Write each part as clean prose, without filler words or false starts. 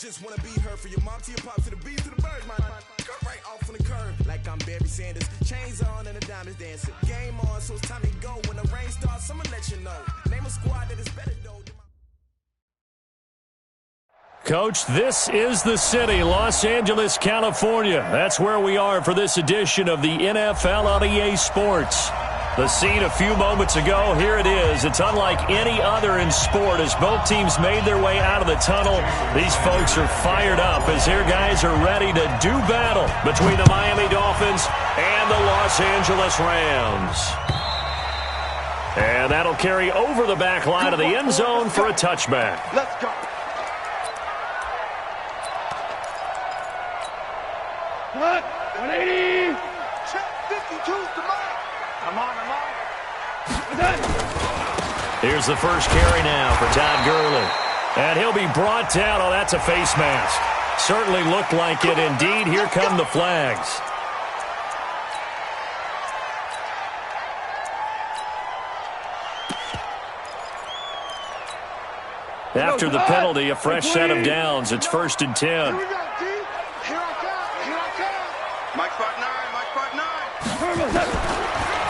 just wanna be heard for your mom to your pops to the beat to the bird, man. Cut right off on the curve, like I'm Barry Sanders. Chains on and the diamonds dancing. Game on, so it's time to go. When the rain starts, I'ma let you know. Name a squad that is better though. Coach, this is the city, Los Angeles, California. That's where we are for this edition of the NFL on EA Sports. The scene a few moments ago, here it is. It's unlike any other in sport as both teams made their way out of the tunnel. These folks are fired up as their guys are ready to do battle between the Miami Dolphins and the Los Angeles Rams. And that'll carry over the back line of the end zone for a touchback. Let's go. Cut. 180. Check 52's the mark. I'm on. Here's the first carry now for Todd Gurley. And he'll be brought down. Oh, that's a face mask. Certainly looked like it indeed. Here come the flags. After the penalty, a fresh set of downs. It's 1st and 10. Here we go, D. Here I come. Mike 5'9".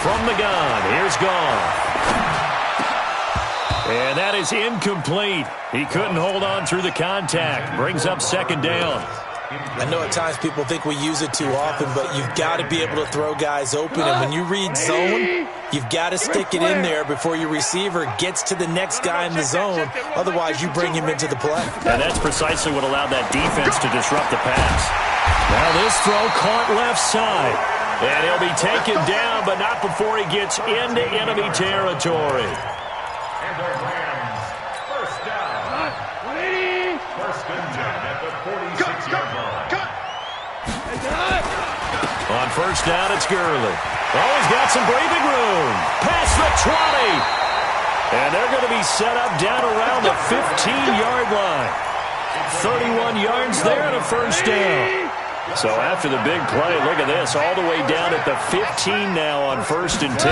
From the gun, here's Goff. And that is incomplete. He couldn't hold on through the contact. Brings up 2nd down. I know at times people think we use it too often, but you've got to be able to throw guys open. And when you read zone, you've got to stick it in there before your receiver gets to the next guy in the zone. Otherwise, you bring him into the play. And that's precisely what allowed that defense to disrupt the pass. Now this throw caught left side. And he'll be taken down, but not before he gets into enemy territory. And our Rams, first down. 180. First and 10 at the 46-yard line. On first down, it's Gurley. Oh, he's got some breathing room. Past the 20. And they're going to be set up down around the 15-yard line. 31 yards there and a first down. So after the big play, look at this, all the way down at the 15 now on 1st and 10.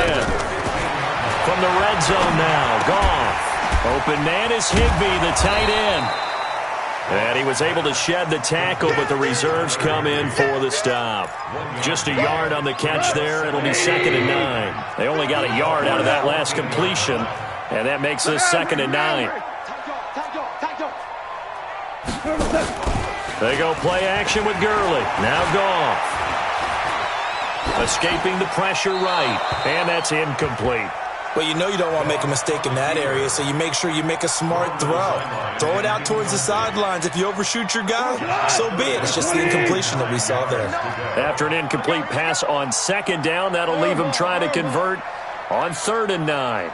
From the red zone now, Goff. Open man is Higbee, the tight end. And he was able to shed the tackle, but the reserves come in for the stop. Just a yard on the catch there. It'll be 2nd and 9. They only got a yard out of that last completion, and that makes this 2nd and 9. They go play action with Gurley. Now Goff. Escaping the pressure right. And that's incomplete. Well, you know you don't want to make a mistake in that area, so you make sure you make a smart throw. Throw it out towards the sidelines. If you overshoot your guy, so be it. It's just the incompletion that we saw there. After an incomplete pass on 2nd down, that'll leave him trying to convert on 3rd and 9.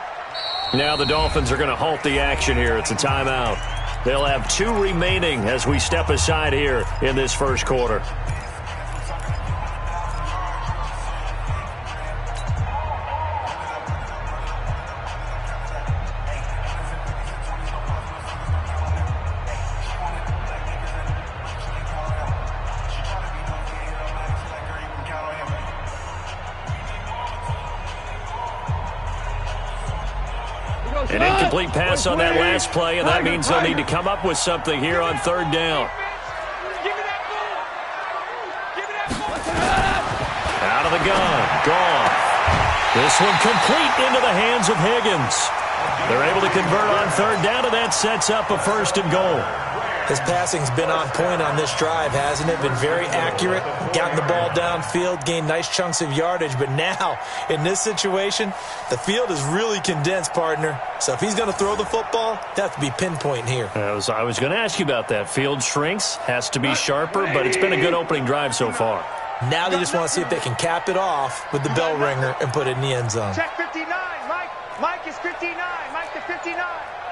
Now the Dolphins are going to halt the action here. It's a timeout. They'll have 2 remaining as we step aside here in this first quarter. An incomplete pass on that last play, and that means they'll need to come up with something here on 3rd down. Out of the gun, Goff. This one complete into the hands of Higgins. They're able to convert on 3rd down, and that sets up a 1st and goal. His passing's been on point on this drive, hasn't it? Been very accurate, gotten the ball downfield, gained nice chunks of yardage. But now, in this situation, the field is really condensed, partner. So if he's going to throw the football, they have to be pinpoint here. I was going to ask you about that. Field shrinks, has to be sharper, but it's been a good opening drive so far. Now they just want to see if they can cap it off with the bell ringer and put it in the end zone. Check 59, Mike. Mike is 59. Mike to 59.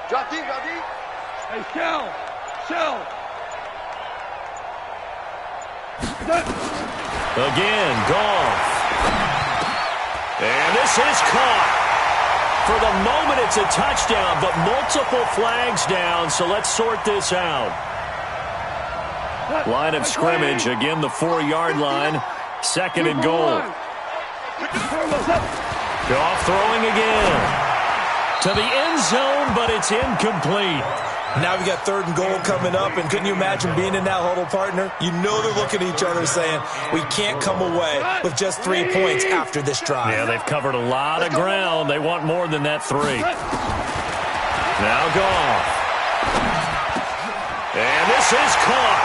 Drop deep, drop deep. Hey, Shell. Again, Goff. And this is caught. For the moment, it's a touchdown, but multiple flags down, so let's sort this out. Line of scrimmage, again the 4-yard line, 2nd and goal. Goff throwing again. To the end zone, but it's incomplete. Now we got 3rd and goal coming up, and couldn't you imagine being in that huddle, partner? You know they're looking at each other saying, we can't come away with just 3 points after this drive. Yeah, they've covered a lot of ground. They want more than that 3. Now Goff. And this is caught.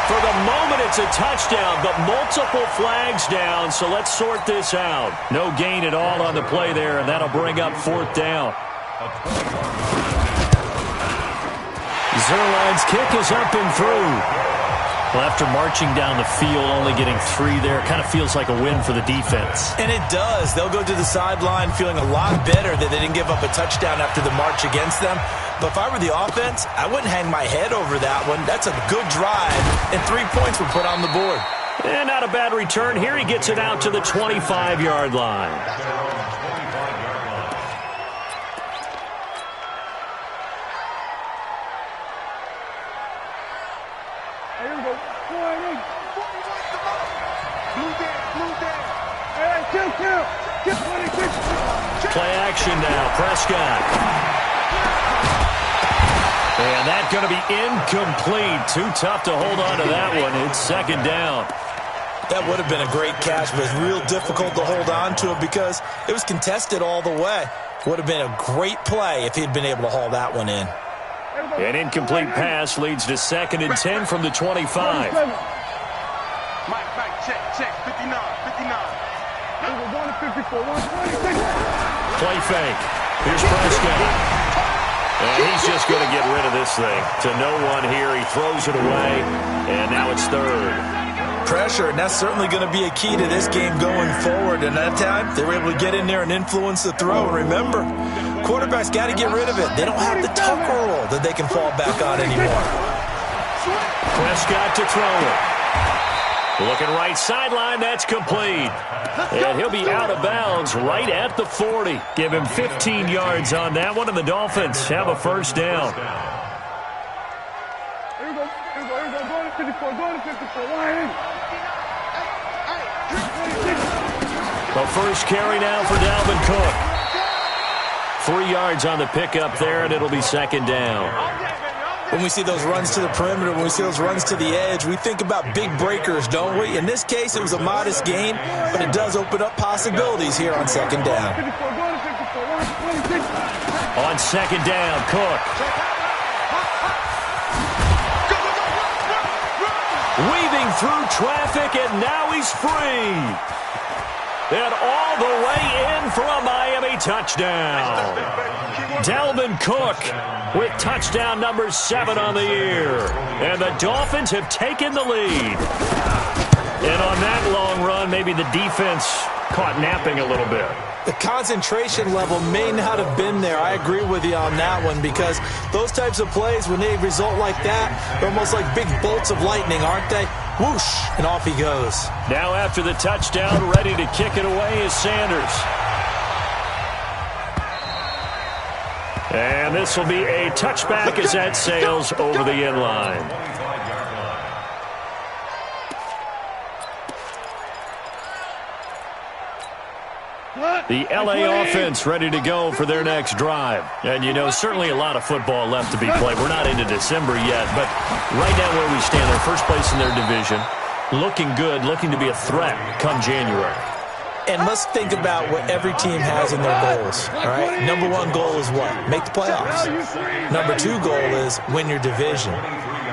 For the moment, it's a touchdown, but multiple flags down, so let's sort this out. No gain at all on the play there, and that'll bring up 4th down. Zerline's kick is up and through. Well, after marching down the field, only getting 3 there, kind of feels like a win for the defense. And it does. They'll go to the sideline feeling a lot better that they didn't give up a touchdown after the march against them. But if I were the offense, I wouldn't hang my head over that one. That's a good drive, and 3 points were put on the board. And not a bad return. Here he gets it out to the 25-yard line. Play action now. Prescott. And that's going to be incomplete. Too tough to hold on to that one. It's 2nd down. That would have been a great catch, but it's real difficult to hold on to it because it was contested all the way. Would have been a great play if he'd been able to haul that one in. An incomplete pass leads to 2nd and 10 from the 25. Mike, check, 59. Play fake. Here's Prescott. And he's just going to get rid of this thing. To no one here. He throws it away. And now it's 3rd. Pressure, and that's certainly going to be a key to this game going forward. And that time, they were able to get in there and influence the throw. Remember, quarterbacks got to get rid of it. They don't have the tuck roll that they can fall back on anymore. Prescott to throw it. Looking right sideline, that's complete. And he'll be out of bounds right at the 40. Give him 15 yards on that one, and the Dolphins have a 1st down. Here we go. Going to 54. The first carry now for Dalvin Cook. 3 yards on the pickup there, and it'll be 2nd down. When we see those runs to the perimeter, when we see those runs to the edge, we think about big breakers, don't we? In this case, it was a modest gain, but it does open up possibilities here on 2nd down. On 2nd down, Cook. Weaving through traffic, and now he's free. And all the way in for a Miami touchdown. Dalvin Cook with touchdown number 7 on the year. And the Dolphins have taken the lead. And on that long run, maybe the defense caught napping a little bit. The concentration level may not have been there. I agree with you on that one because those types of plays, when they result like that, they're almost like big bolts of lightning, aren't they? Whoosh, and off he goes. Now after the touchdown, ready to kick it away is Sanders. And this will be a touchback as that sails over the end line. The LA offense ready to go for their next drive. And, you know, certainly a lot of football left to be played. We're not into December yet, but right now where we stand, they're first place in their division. Looking good, looking to be a threat come January. And let's think about what every team has in their goals, all right? Number 1 goal is what? Make the playoffs. Number 2 goal is win your division.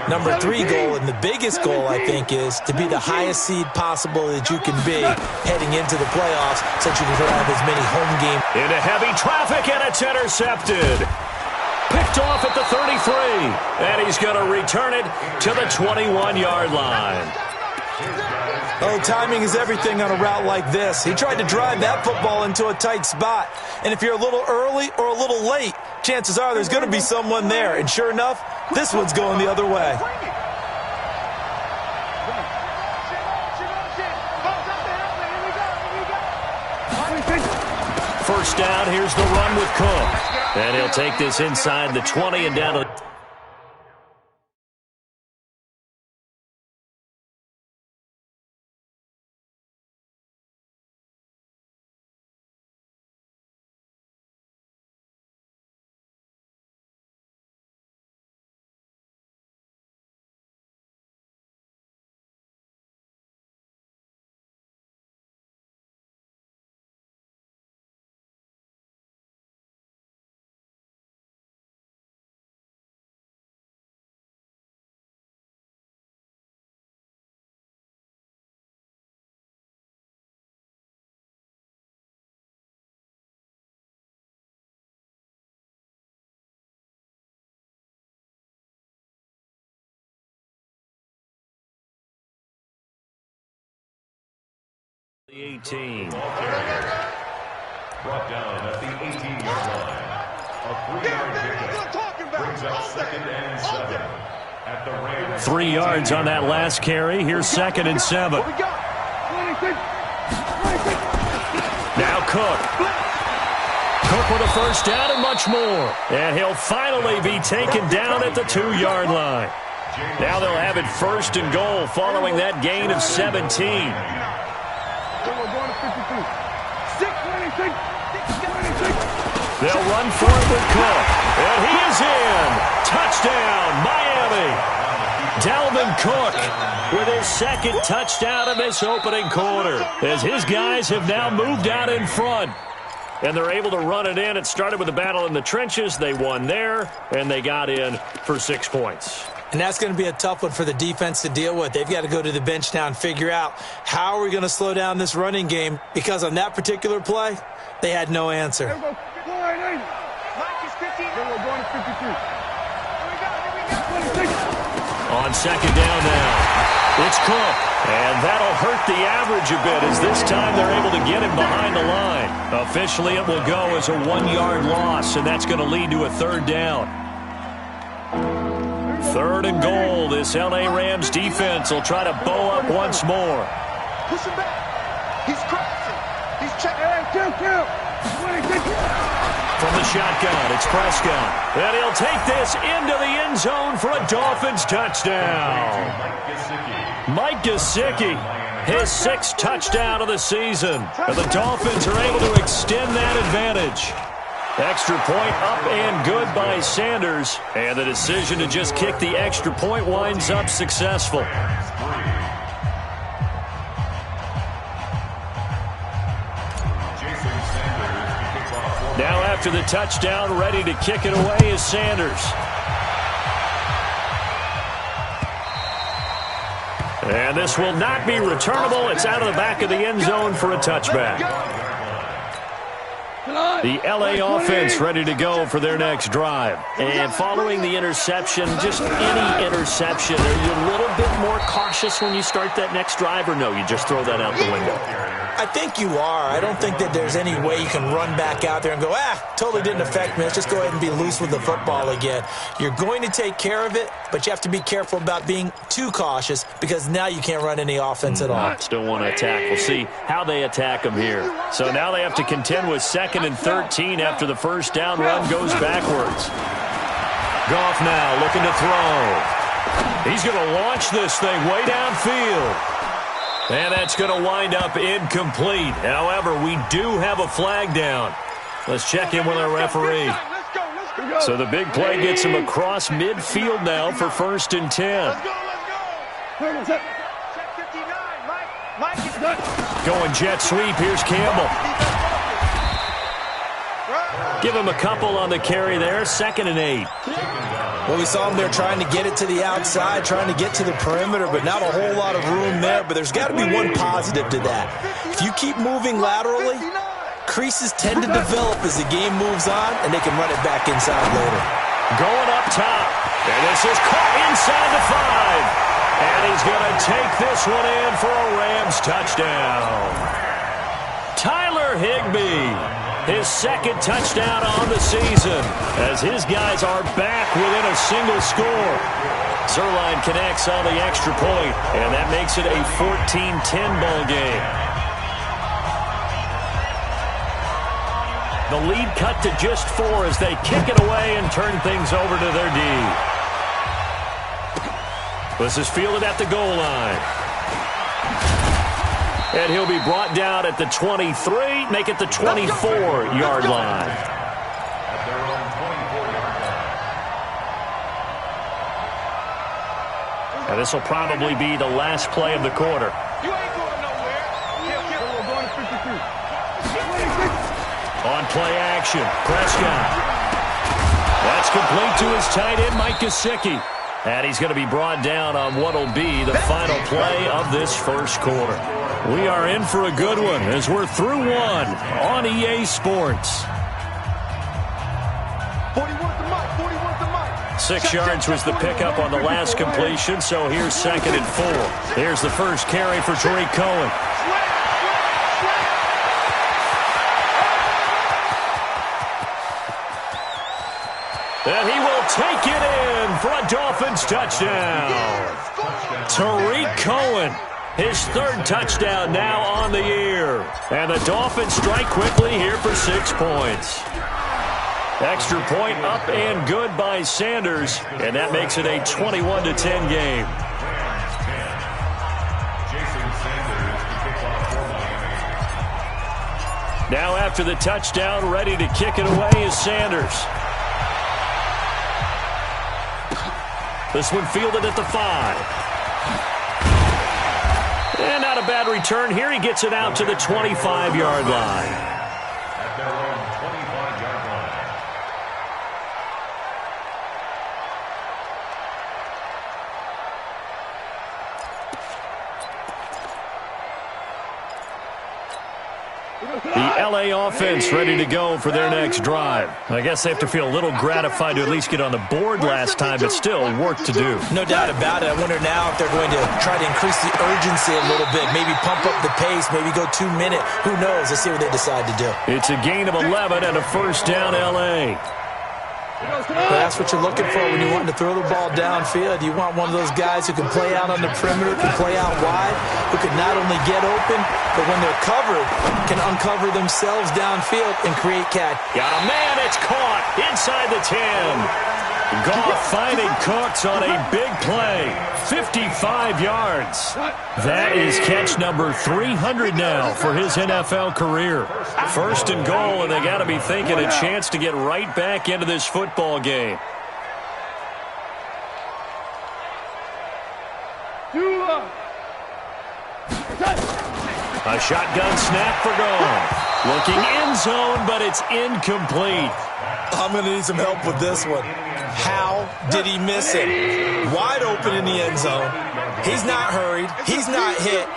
Number 3 goal, and the biggest goal, I think, is to be the highest seed possible that you can be heading into the playoffs so that you can have as many home games. Into heavy traffic, and it's intercepted. Picked off at the 33, and he's going to return it to the 21-yard line. Oh, timing is everything on a route like this. He tried to drive that football into a tight spot. And if you're a little early or a little late, chances are there's going to be someone there. And sure enough, this one's going the other way. First down, here's the run with Cook. And he'll take this inside the 20 and down to The 18. Brought down at the 18-yard line. A 3-yard pickup brings up 2nd and 7 at the Rams. 3 yards on that last carry. Here's 2nd and 7. Now Cook. Cook with a first down and much more. And he'll finally be taken down at the 2-yard line. Now they'll have it 1st and goal following that gain of 17. They'll run for it with Cook. And he is in. Touchdown, Miami. Dalvin Cook with his 2nd touchdown of this opening quarter, as his guys have now moved out in front. And they're able to run it in. It started with a battle in the trenches. They won there, and they got in for 6 points. And that's going to be a tough one for the defense to deal with. They've got to go to the bench now and figure out how are we going to slow down this running game, because on that particular play, they had no answer. Mike is 15. We're going to 52. Here we go. On 2nd down now, it's Cook. And that'll hurt the average a bit, as this time they're able to get him behind the line. Officially, it will go as a 1-yard loss, and that's going to lead to a 3rd down. 3rd and goal. This L.A. Rams defense will try to bow up once more. Push him back. He's crossing. He's checking. Kill. From the shotgun, it's Prescott. And he'll take this into the end zone for a Dolphins touchdown. Mike Gesicki, his 6th touchdown of the season. And the Dolphins are able to extend that advantage. Extra point up and good by Sanders. And the decision to just kick the extra point winds up successful. Now after the touchdown, ready to kick it away is Sanders. And this will not be returnable. It's out of the back of the end zone for a touchback. The L.A. offense ready to go for their next drive. And following the interception, just any interception, are you a little bit more cautious when you start that next drive, or no, you just throw that out the window? I think you are. I don't think that there's any way you can run back out there and go, totally didn't affect me. Let's just go ahead and be loose with the football again. You're going to take care of it, but you have to be careful about being too cautious, because now you can't run any offense at all. Still want to attack. We'll see how they attack them here. So now they have to contend with 2nd and 13 after the first down run goes backwards. Goff now looking to throw. He's going to launch this thing way downfield. And that's going to wind up incomplete. However, we do have a flag down. Let's check in with our referee. So the big play gets him across midfield now for 1st and 10. Going jet sweep. Here's Campbell. Give him a couple on the carry there. 2nd and 8. Well, we saw them there trying to get it to the outside, trying to get to the perimeter, but not a whole lot of room there. But there's got to be one positive to that. If you keep moving laterally, creases tend to develop as the game moves on, and they can run it back inside later. Going up top. And this is caught inside the 5. And he's going to take this one in for a Rams touchdown. Tyler Higbee, his 2nd touchdown on the season, as his guys are back within a single score. Zerline connects on the extra point, and that makes it a 14-10 ball game. The lead cut to just 4 as they kick it away and turn things over to their D. This is fielded at the goal line. And he'll be brought down at the 23, make it the 24-yard line. At their own 24-yard line. And this will probably be the last play of the quarter. You ain't going nowhere. We're going to 52. On play action, Prescott. That's complete to his tight end, Mike Gesicki. And he's going to be brought down on what will be the final play of this first quarter. We are in for a good one as we're through one on EA Sports. 6 yards was the pickup on the last completion, so here's 2nd and 4. Here's the first carry for Tariq Cohen. take it in for a Dolphins touchdown. Tariq Cohen, his third touchdown now on the year. And the Dolphins strike quickly here for 6 points. Extra point up and good by Sanders, and that makes it a 21-10 game. Now after the touchdown, ready to kick it away is Sanders. This one fielded at the 5. And not a bad return here. He gets it out to the 25-yard line. At their own 25-yard line. The LA offense ready to go for their next drive. I guess they have to feel a little gratified to at least get on the board last time, but still work to do. No doubt about it. I wonder now if they're going to try to increase the urgency a little bit, maybe pump up the pace, maybe go 2 minute. Who knows? Let's see what they decide to do. It's a gain of 11 and a first down LA. Well, that's what you're looking for when you're wanting to throw the ball downfield. You want one of those guys who can play out on the perimeter, can play out wide, who can not only get open, but when they're covered, can uncover themselves downfield and create catch. Got a man, it's caught inside the 10. Goff finding Cooks on a big play. 55 yards. That is catch number 300 now for his NFL career. First and goal, and they got to be thinking a chance to get right back into this football game. A shotgun snap for Goff. Looking end zone, but it's incomplete. I'm going to need some help with this one. How did he miss it? Wide open in the end zone. He's not hurried. He's not hit.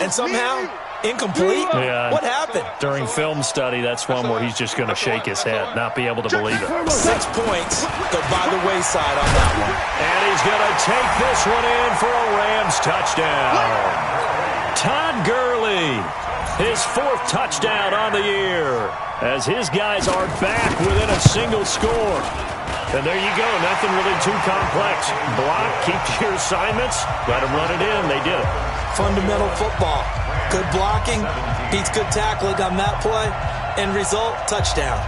And somehow, incomplete? Yeah. What happened? During film study, that's one where he's just going to shake his head, not be able to believe it. 6 points go by the wayside on that one. And he's going to take this one in for a Rams touchdown. Todd Gurley, his 4th touchdown on the year, as his guys are back within a single score. And there you go, nothing really too complex. Block, keep to your assignments, let them run it in. They did it. Fundamental football. Good blocking, beats good tackling on that play. End result, touchdown.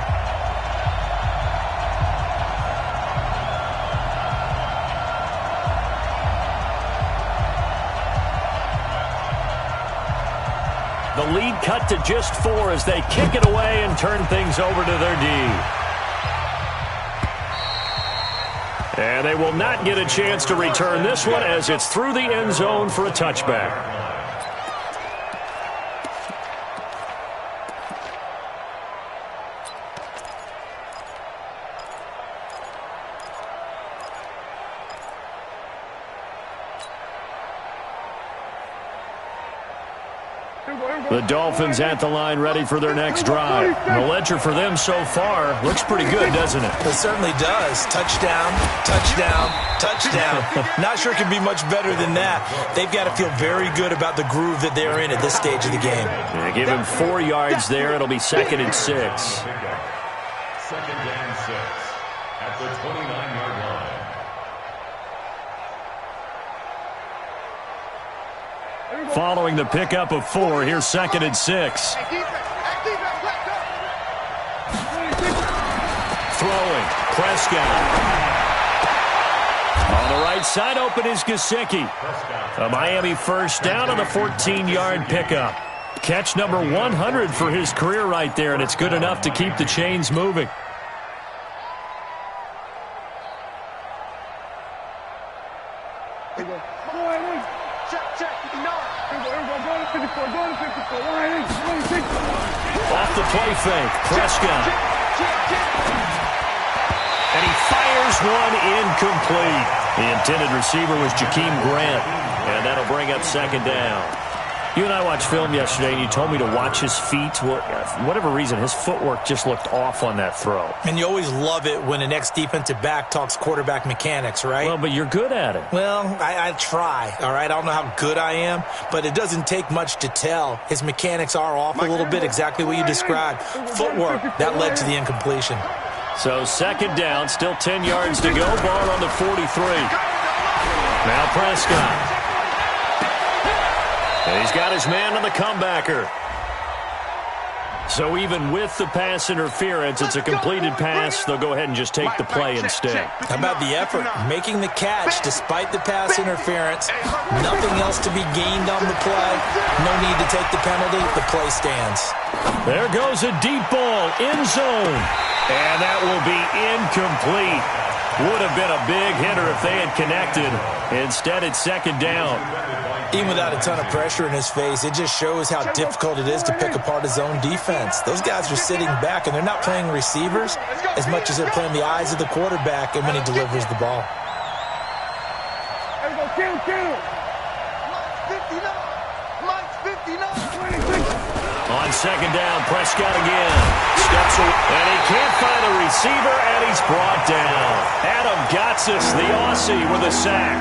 The lead cut to just 4 as they kick it away and turn things over to their D. And they will not get a chance to return this one as it's through the end zone for a touchback. The Dolphins at the line ready for their next drive. The ledger for them so far looks pretty good, doesn't it? It certainly does. Touchdown, touchdown, touchdown. Not sure it can be much better than that. They've got to feel very good about the groove that they're in at this stage of the game. Yeah, give him 4 yards there. It'll be 2nd and 6. 2nd and 6 at the 29-yard line. Following the pickup of 4, here's 2nd and 6. Throwing, Prescott. On the right side, open is Gesicki. A Miami first down on the 14-yard pickup. Catch number 100 for his career right there, and it's good enough to keep the chains moving. Off the play fake, Prescott. And he fires one incomplete. The intended receiver was Jakeem Grant, and that'll bring up 2nd down. You and I watched film yesterday, and you told me to watch his feet. For whatever reason, his footwork just looked off on that throw. And you always love it when an ex-defensive back talks quarterback mechanics, right? Well, but you're good at it. Well, I try, all right? I don't know how good I am, but it doesn't take much to tell. His mechanics are off a little bit, exactly what you described. Footwork, that led to the incompletion. So second down, still 10 yards to go. Ball on the 43. Now Prescott. And he's got his man on the comebacker. So even with the pass interference, it's a completed pass. They'll go ahead and just take the play instead. How about the effort? Making the catch despite the pass interference. Nothing else to be gained on the play. No need to take the penalty. The play stands. There goes a deep ball, end zone. And that will be incomplete. Would have been a big hitter if they had connected. Instead, it's second down. Even without a ton of pressure in his face, it just shows how difficult it is to pick apart his own defense. Those guys are sitting back, and they're not playing receivers as much as they're playing the eyes of the quarterback and when he delivers the ball. On second down, Prescott again. Steps away, and he can't find a receiver, and he's brought down. Adam Gotsis, the Aussie, with a sack.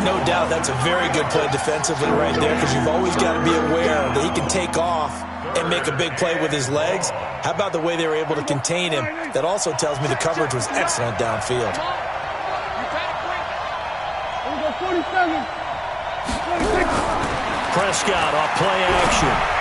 No doubt that's a very good play defensively right there, because you've always got to be aware that he can take off and make a big play with his legs. How about the way they were able to contain him? That also tells me the coverage was excellent downfield. Prescott off play action.